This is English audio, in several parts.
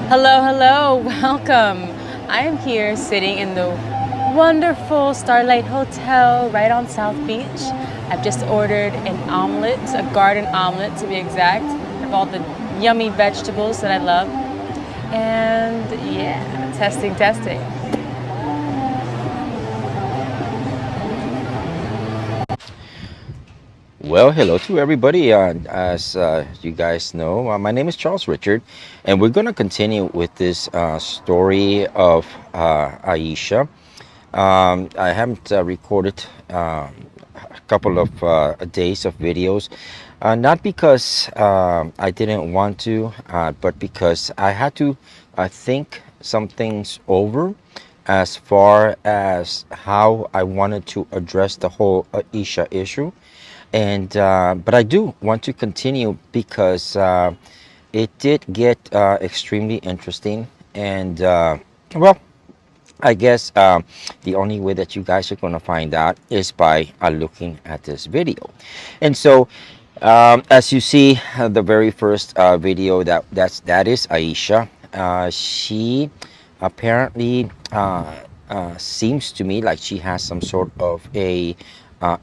Hello, hello, welcome. I am here sitting in the wonderful Starlight Hotel right on South Beach. I've just ordered an omelet, a garden omelet to be exact, of all the yummy vegetables that I love. And yeah, testing, testing. Well, hello to everybody. As you guys know, my name is Charles Richard, and we're going to continue with this story of Aisha. I haven't recorded a couple of days of videos, not because I didn't want to, but because I had to think some things over as far as how I wanted to address the whole Aisha issue. And but I do want to continue because it did get extremely interesting. And well, I guess the only way that you guys are going to find out is by looking at this video. And so, as you see, the very first video that is Aisha. She apparently seems to me like she has some sort of a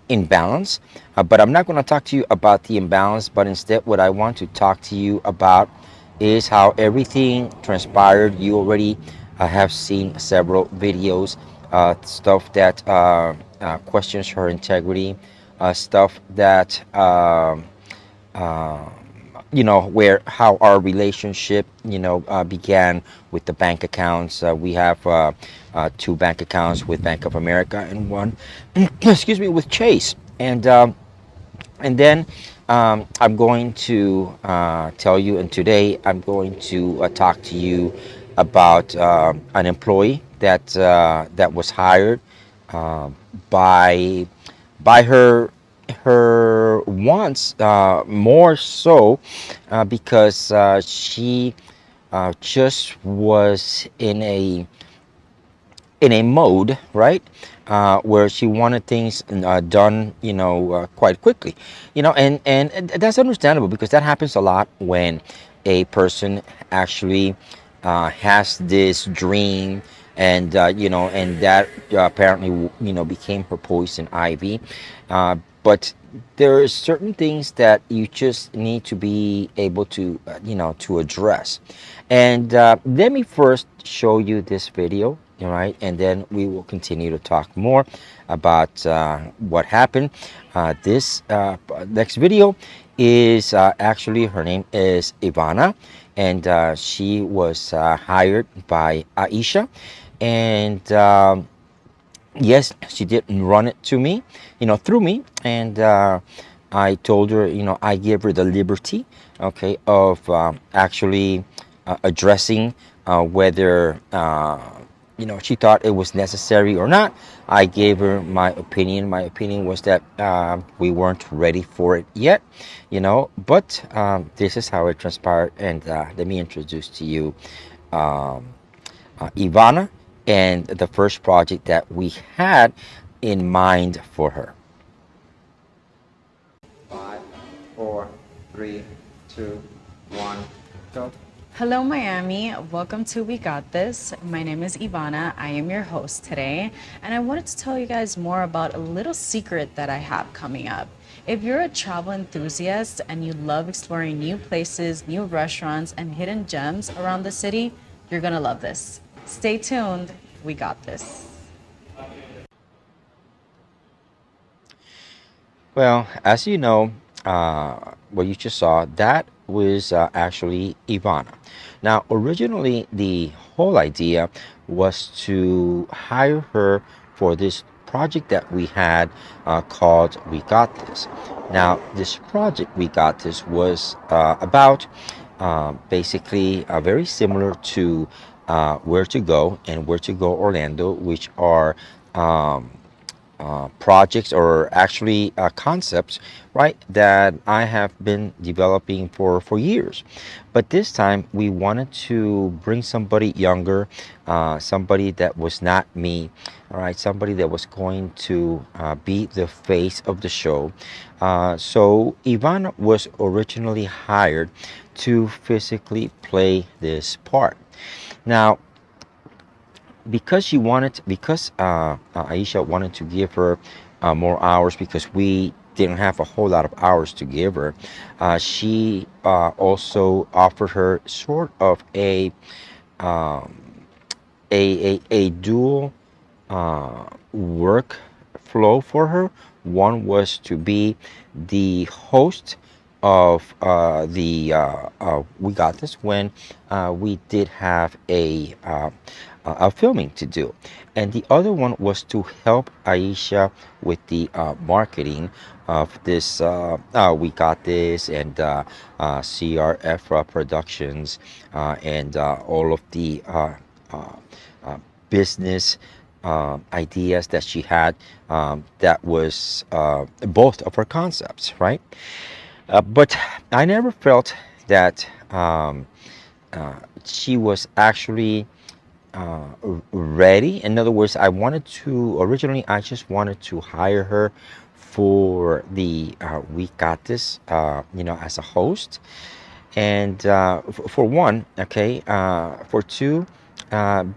imbalance. But I'm not going to talk to you about the imbalance, but instead, what I want to talk to you about is how everything transpired. You already have seen several videos, stuff that questions her integrity, stuff that uh, where how our relationship began with the bank accounts. We have two bank accounts with Bank of America and one excuse me, with Chase. And then I'm going to tell you, and today I'm going to talk to you about an employee that was hired uh, by her wants, more so because she just was in a mode, right, where she wanted things done, quite quickly, and that's understandable because that happens a lot when a person actually has this dream, and and that apparently became her poison ivy. But there are certain things that you just need to be able to to address. And let me first show you this video, all right, and then we will continue to talk more about what happened. This next video is actually, her name is Ivana, and she was hired by Aisha. And yes, she did run it to me, through me. And I told her, I give her the liberty, okay, of actually addressing whether she thought it was necessary or not. I gave her my opinion. My opinion was that we weren't ready for it yet, but this is how it transpired. And let me introduce to you um, Ivana, and the first project that we had in mind for her. 5, 4, 3, 2, 1, go. Hello, Miami. Welcome to We Got This. My name is Ivana. I am your host today, and I wanted to tell you guys more about a little secret that I have coming up. If you're a travel enthusiast and you love exploring new places, new restaurants, and hidden gems around the city, you're gonna love this. Stay tuned. We got this. Well, as you know, what you just saw, that was actually Ivana. Now, originally, the whole idea was to hire her for this project that we had called We Got This. Now, this project, We Got This, was about basically very similar to Where to Go and Where to Go Orlando, which are projects or actually concepts, right, that I have been developing for years. But this time we wanted to bring somebody younger, somebody that was not me, all right, somebody that was going to be the face of the show. So Ivana was originally hired to physically play this part. Now, because Aisha wanted to give her more hours because we didn't have a whole lot of hours to give her. She also offered her sort of um, a dual work flow for her. One was to be the host of the We Got This when we did have a filming to do, and the other one was to help Aisha with the marketing of this We Got This and CRF Productions and all of the uh, uh, business ideas that she had that was both of her concepts, right? But I never felt that she was actually ready. In other words, I just wanted to hire her for the We Got This, as a host. And for one, okay, for two,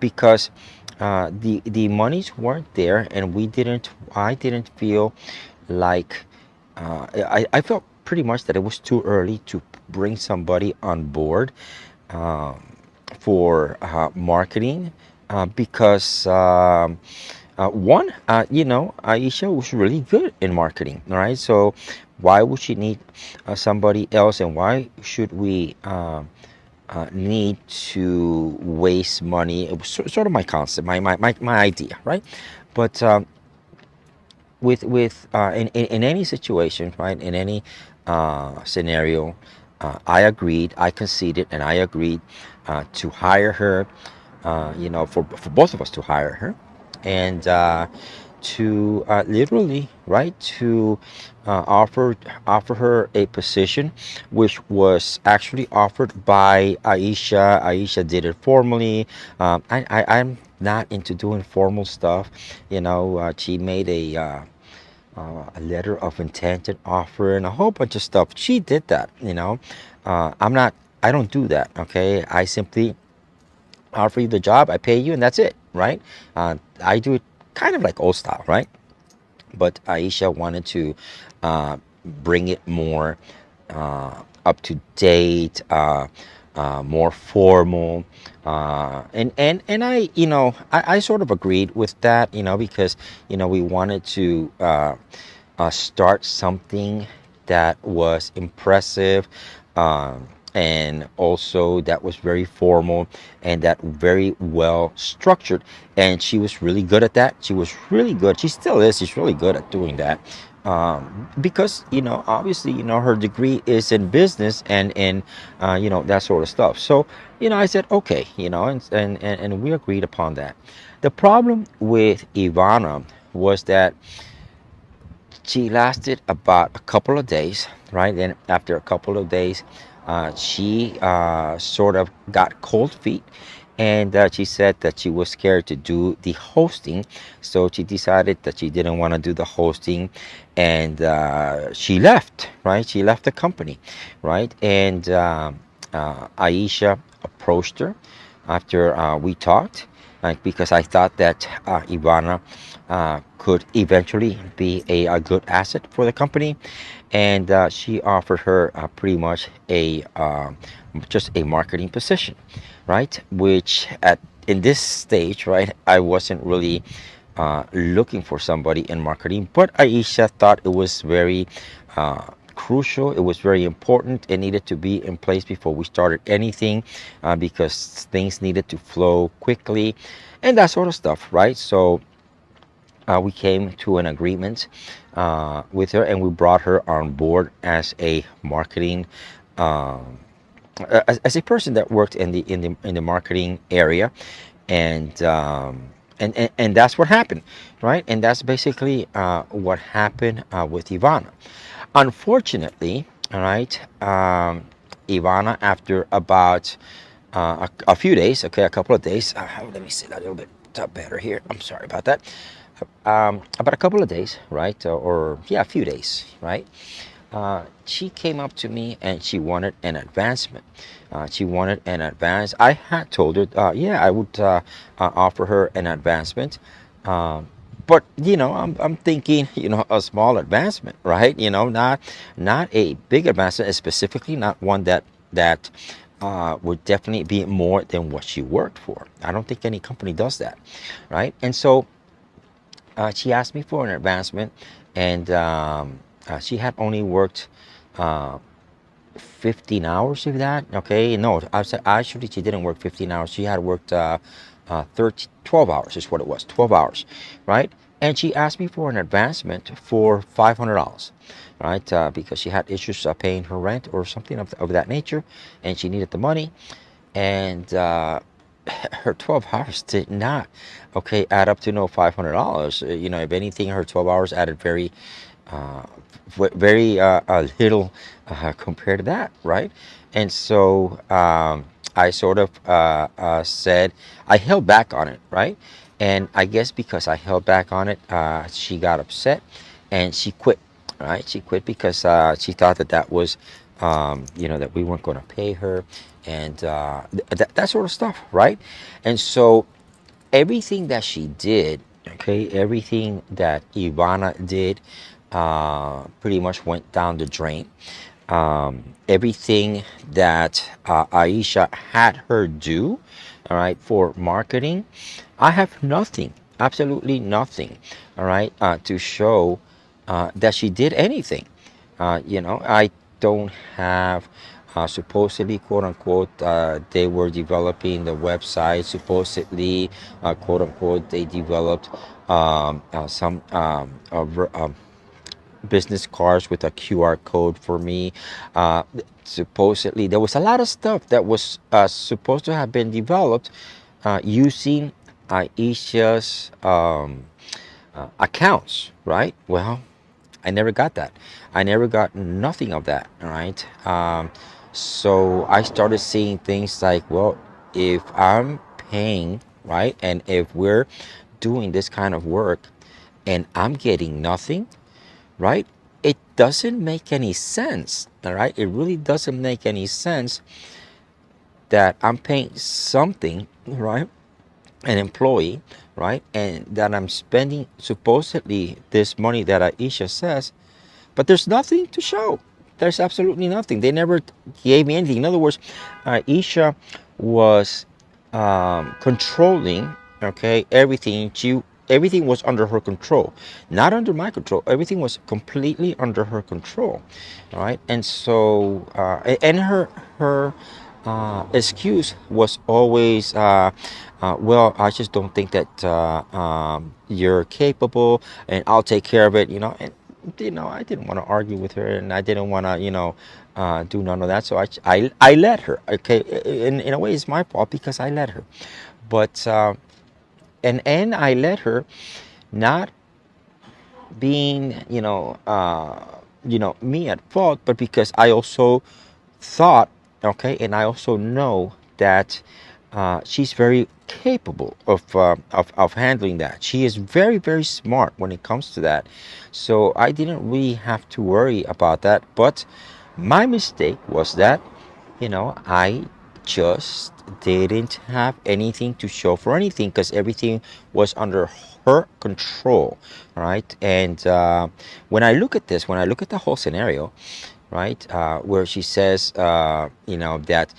because the monies weren't there, and I didn't feel like I felt pretty much that it was too early to bring somebody on board um, for marketing because one, Aisha was really good in marketing, all right? So why would she need somebody else, and why should we need to waste money? It was sort of my concept, my idea, right? But in any situation, right, in any scenario, I conceded, and I agreed to hire her, for both of us to hire her, and to literally, right, to offer her a position, which was actually offered by Aisha. Aisha did it formally. I'm not into doing formal stuff. She made a letter of intent and offer and a whole bunch of stuff. She did that. I'm not. I don't do that. Okay, I simply offer you the job, I pay you, and that's it, right? I do it kind of like old style, right? But Aisha wanted to bring it more up to date, more formal, and I sort of agreed with that, because we wanted to start something that was impressive, and also that was very formal and that very well structured. And she was really good at that. She was really good. She still is. She's really good at doing that. Because obviously, her degree is in business and in that sort of stuff. So I said okay, and we agreed upon that. The problem with Ivana was that she lasted about a couple of days, right? And after a couple of days, she sort of got cold feet, and she said that she was scared to do the hosting, so she decided that she didn't want to do the hosting, and she left, right? She left the company, right? And Aisha approached her after we talked, like, because I thought that Ivana could eventually be a good asset for the company, and she offered her pretty much a just a marketing position, right? Which at in this stage, right, I wasn't really looking for somebody in marketing, but Aisha thought it was very crucial. It was very important. It needed to be in place before we started anything, because things needed to flow quickly and that sort of stuff, right? So we came to an agreement with her, and we brought her on board as a marketing, um, as a person that worked in the marketing area, and And that's what happened, right? And that's basically what happened with Ivana. Unfortunately, all right, Ivana, after about a few days, okay, a couple of days, let me sit a little bit better here. I'm sorry about that. About a couple of days, right, or yeah, a few days, right? She came up to me and she wanted an advancement. She wanted an advance. I had told her, yeah, I would offer her an advancement. Um, but I'm thinking, a small advancement, right? Not a big advancement, specifically not one that would definitely be more than what she worked for. I don't think any company does that, right? And so she asked me for an advancement, and she had only worked uh, 15 hours of that. Okay, no, I said actually she didn't work 15 hours. She had worked 12 hours is what it was, 12 hours, right? And she asked me for an advancement for $500, right? Because she had issues paying her rent or something of that nature, and she needed the money. And her 12 hours did not, okay, add up to no $500. If anything, her 12 hours added uh, very little compared to that, right? And so I sort of said, I held back on it, right? And I guess because I held back on it, she got upset and she quit, right? She quit because she thought that was, that we weren't going to pay her and that sort of stuff, right? And so everything that she did, okay, everything that Ivana did, pretty much went down the drain. Everything that Aisha had her do, all right, for marketing, I have nothing, absolutely nothing, all right, to show that she did anything. I don't have supposedly, quote unquote, they were developing the website. Supposedly, quote unquote, they developed some business cards with a QR code for me. Supposedly, there was a lot of stuff that was supposed to have been developed using Aisha's accounts, right? Well, I never got that. I never got nothing of that, all right? So I started seeing things like, well, if I'm paying, right, and if we're doing this kind of work and I'm getting nothing, right? It doesn't make any sense, all right? It really doesn't make any sense that I'm paying something, right? An employee, right? And that I'm spending supposedly this money that Aisha says, but there's nothing to show. There's absolutely nothing. They never gave me anything. In other words, Aisha was controlling, okay, everything. Everything was under her control, not under my control. Everything was completely under her control, all right. And so, and her excuse was always, well, I just don't think that you're capable, and I'll take care of it. And I didn't want to argue with her, and I didn't want to, do none of that. So I let her. Okay, in a way, it's my fault because I let her. But and I let her, not being, me at fault, but because I also thought, okay, and I also know that she's very capable of handling that. She is very, very smart when it comes to that. So I didn't really have to worry about that. But my mistake was that, I just didn't have anything to show for anything because everything was under her control, right? And when I look at this, when I look at the whole scenario, right, where she says, that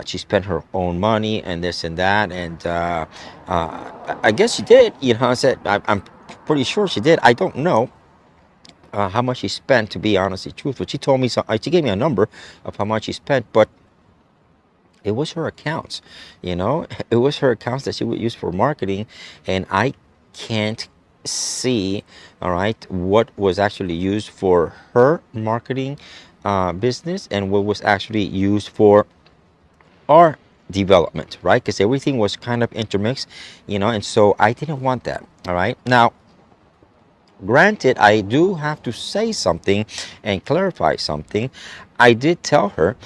she spent her own money and this and that, and I guess she did. I said I'm pretty sure she did. I don't know how much she spent, to be honestly truthful. She told me so. She gave me a number of how much she spent, but it was her accounts. It was her accounts that she would use for marketing, and I can't see, all right, what was actually used for her marketing business and what was actually used for our development, right? Because everything was kind of intermixed, and so I didn't want that. All right. Now, granted, I do have to say something and clarify something. I did tell her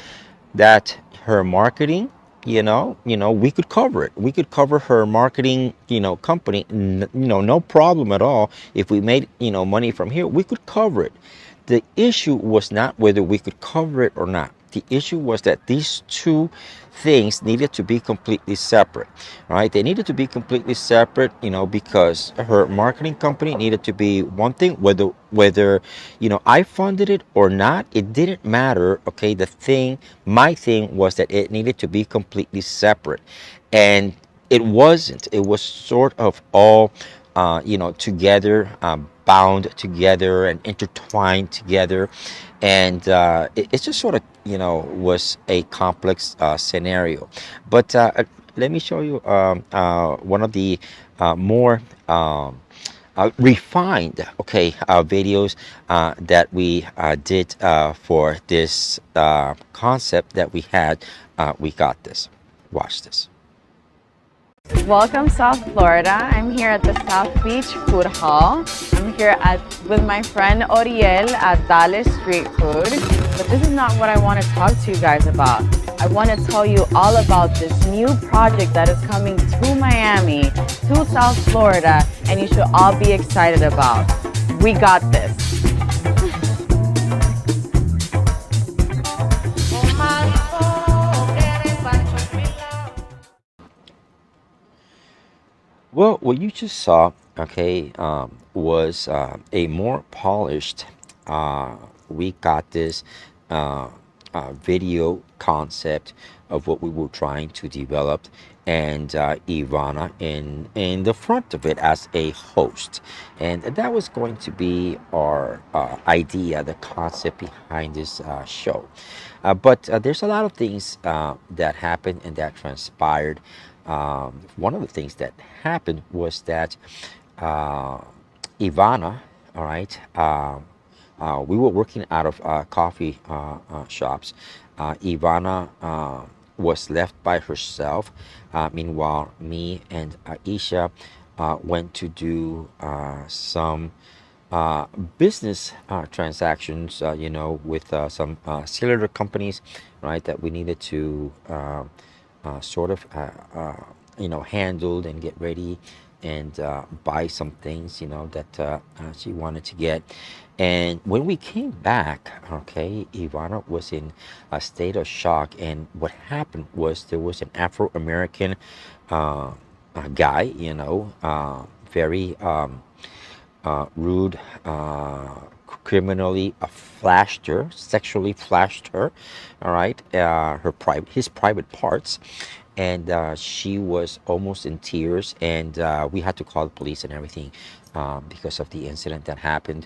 that her marketing, we could cover it. We could cover her marketing, company, no problem at all. If we made, money from here, we could cover it. The issue was not whether we could cover it or not. The issue was that these two things needed to be completely separate, right? They needed to be completely separate, because her marketing company needed to be one thing, whether I funded it or not, it didn't matter. Okay, my thing was that it needed to be completely separate, and it wasn't. It was sort of all together, bound together and intertwined together. And it's just sort of, was a complex scenario. But let me show you one of the more refined, okay, videos that we did for this concept that we had. We got this. Watch this. Welcome, South Florida. I'm here at the South Beach Food Hall. I'm here with my friend Oriel at Dallas Street Food. But this is not what I want to talk to you guys about. I want to tell you all about this new project that is coming to Miami, to South Florida, and you should all be excited about. We got this. Well, what you just saw, okay, was a more polished. Uh, we got this uh, video concept of what we were trying to develop, and Ivana in the front of it as a host, and that was going to be our idea, the concept behind this show. But there's a lot of things that happened and that transpired. One of the things that happened was that uh, Ivana, all right, we were working out of coffee shops. Ivana was left by herself. Meanwhile, me and Aisha went to do some business transactions, with some cellular companies, right, that we needed to sort of, handled and get ready and buy some things, that she wanted to get. And when we came back, okay, Ivana was in a state of shock. And what happened was there was an Afro American guy, very rude, criminally flashed her, sexually flashed her, all right, his private parts, and she was almost in tears, and we had to call the police and everything because of the incident that happened.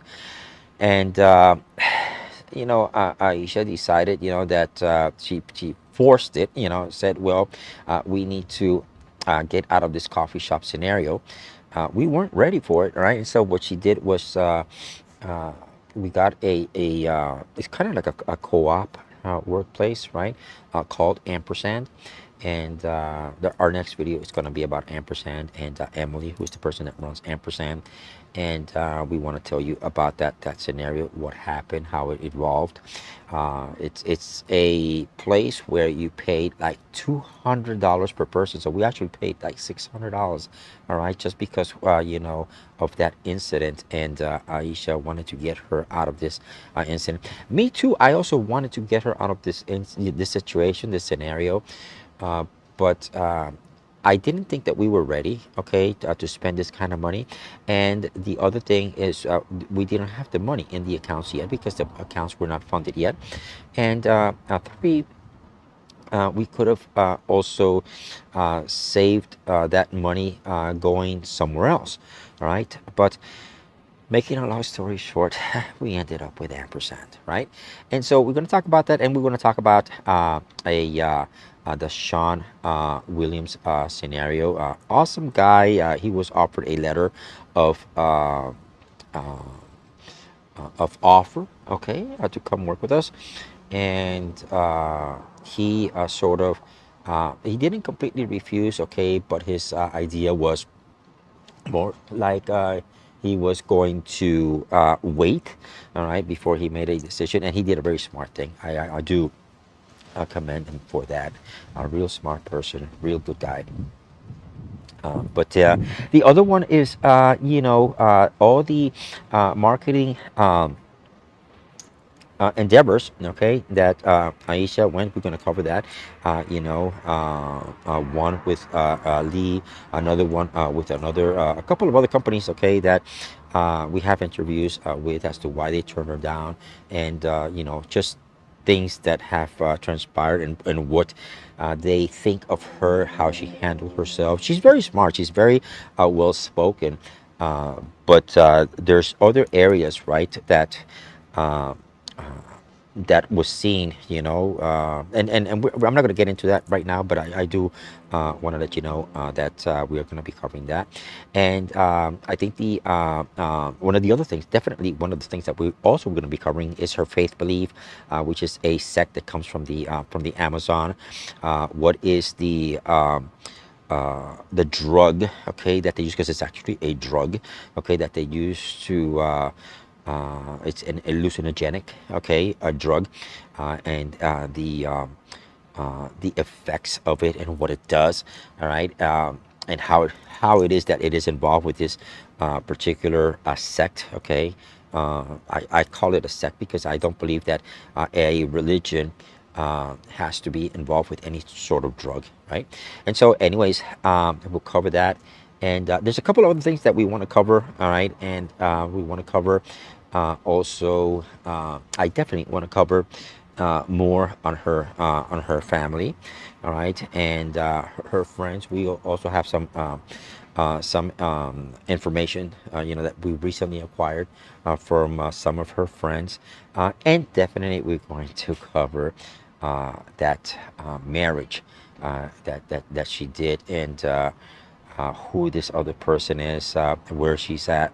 And Aisha decided, that she forced it, said, well, we need to get out of this coffee shop scenario. We weren't ready for it, right? And so what she did was uh, we got it's kind of like a co-op workplace, right? Called Ampersand. And our next video is going to be about Ampersand and Emily, who's the person that runs Ampersand. And we want to tell you about that scenario, what happened, how it evolved. It's a place where you paid like $200 per person, so we actually paid like $600. All right, just because of that incident, and Aisha wanted to get her out of this incident. Me too. I also wanted to get her out of this situation, this scenario, uh, but I didn't think that we were ready, okay, to spend this kind of money. And the other thing is, we didn't have the money in the accounts yet because the accounts were not funded yet. And three, we could have also saved that money going somewhere else, all right? But making a long story short, we ended up with Ampersand, right? And so we're going to talk about that, and we're going to talk about the Sean Williams scenario. Awesome guy. He was offered a letter of of offer, okay, to come work with us, and he sort of He didn't completely refuse, okay, but his idea was more like he was going to wait, all right, before he made a decision, and he did a very smart thing. I do commend him for that. A real smart person, real good guy. But the other one is, all the marketing endeavors, okay, that Aisha went. We're going to cover that. One with Lee, another one with another, a couple of other companies, okay, that we have interviews with as to why they turned her down, and just things that have transpired, and what they think of her, how she handled herself. She's very smart. She's very well spoken. But there's other areas, right, uh, that was seen, I'm not going to get into that right now, but I do want to let you know that we are going to be covering that. And I think the one of the other things, definitely one of the things that we're also going to be covering is her faith belief, which is a sect that comes from the Amazon. What is the drug, okay, that they use, because it's actually a drug, okay, that they use to it's an hallucinogenic, okay, a drug, and the effects of it and what it does, all right, and how it is that it is involved with this particular sect, okay. I call it a sect because I don't believe that a religion has to be involved with any sort of drug, right? And so, anyways, we'll cover that. And there's a couple of other things that we want to cover, all right? And we want to cover I definitely want to cover more on her family, all right, and her friends. We also have some information, that we recently acquired from some of her friends, and definitely we're going to cover that marriage that she did, and who this other person is, where she's at,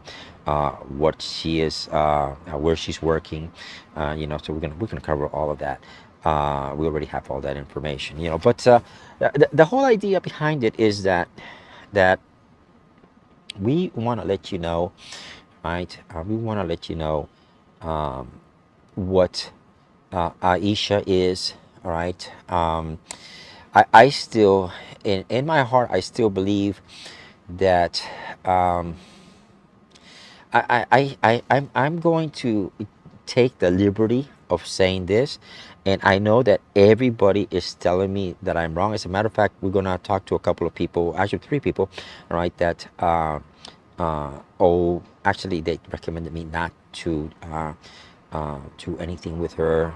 what she is, where she's working. So we're gonna cover all of that. We already have all that information, but the whole idea behind it is that we want to let you know, right? We want to let you know um, what Aisha is, all right? I still, in my heart, I still believe that um, I'm going to take the liberty of saying this, and I know that everybody is telling me that I'm wrong. As a matter of fact, we're gonna talk to a couple of people, actually three people, all right, that actually they recommended me not to anything with her,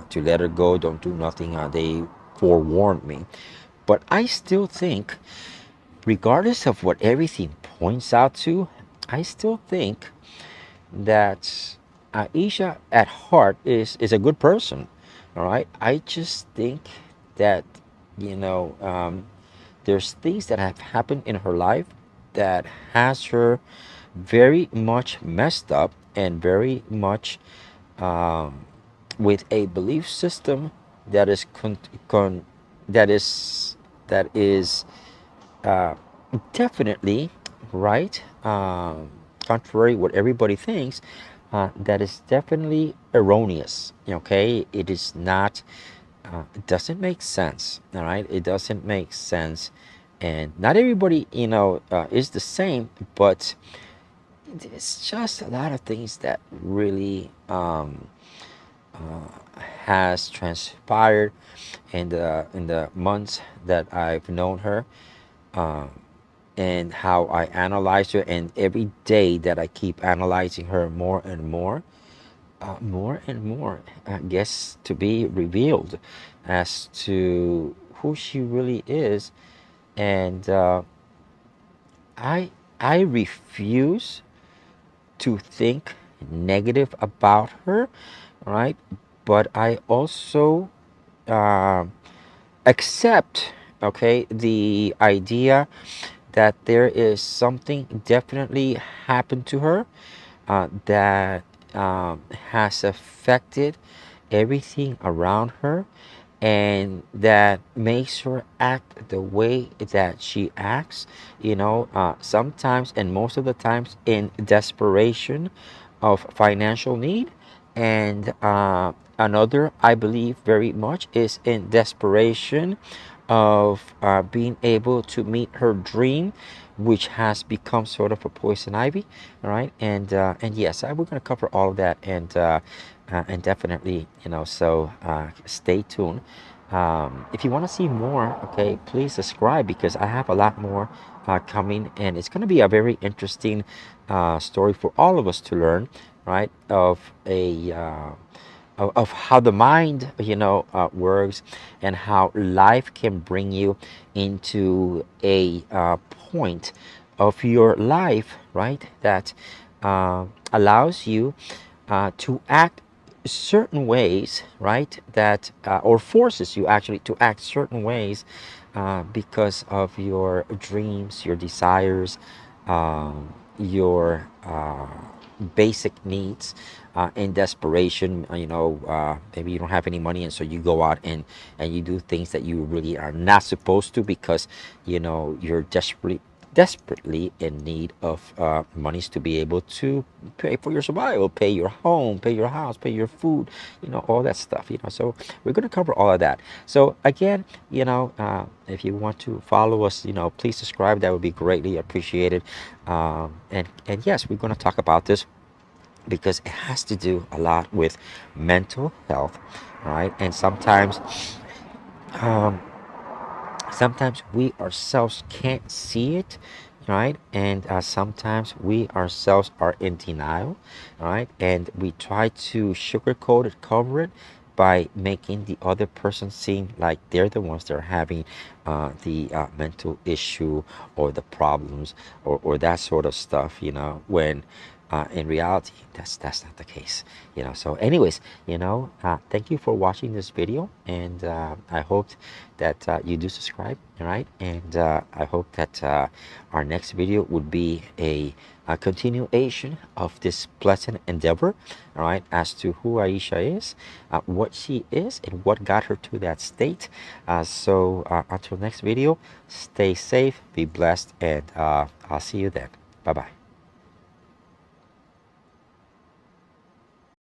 to let her go, don't do nothing. They forewarned me, but I still think, regardless of what everything points out to, I still think that Aisha at heart is a good person. All right. I just think that, you know, um, there's things that have happened in her life that has her very much messed up, and very much um, with a belief system that is that is that is uh, definitely right, contrary what everybody thinks, that is definitely erroneous, okay. It is not, it doesn't make sense, all right. It doesn't make sense, and not everybody, is the same, but it's just a lot of things that really has transpired in the months that I've known her, um, and how I analyze her, and every day that I keep analyzing her more and more gets to be revealed as to who she really is, and I I refuse to think negative about her, right? But I also uh, accept, okay, the idea that there is something definitely happened to her that has affected everything around her, and that makes her act the way that she acts, sometimes and most of the times in desperation of financial need. And another, I believe, very much is in desperation of being able to meet her dream, which has become sort of a poison ivy. All right, and yes, we're going to cover all of that, and definitely, so stay tuned. If you want to see more, okay, please subscribe because I have a lot more coming, and it's going to be a very interesting story for all of us to learn, right? Of how the mind, works, and how life can bring you into a point of your life, right? That allows you to act certain ways, right? That or forces you actually to act certain ways because of your dreams, your desires, your basic needs. In desperation, maybe you don't have any money, and so you go out and you do things that you really are not supposed to because you're desperately in need of monies to be able to pay for your survival, pay your home, pay your house, pay your food, all that stuff. So we're going to cover all of that. So again, if you want to follow us, please subscribe. That would be greatly appreciated. And yes, we're going to talk about this because it has to do a lot with mental health, right? And um, sometimes we ourselves can't see it, right? And sometimes we ourselves are in denial, right? And we try to sugarcoat it, cover it by making the other person seem like they're the ones that are having the mental issue or the problems, or that sort of stuff, when in reality that's not the case. So anyways, thank you for watching this video, and I hope that you do subscribe. All right, and I hope that our next video would be a continuation of this pleasant endeavor, all right, as to who Aisha is, what she is, and what got her to that state. So until next video, stay safe, be blessed, and I'll see you then. Bye bye.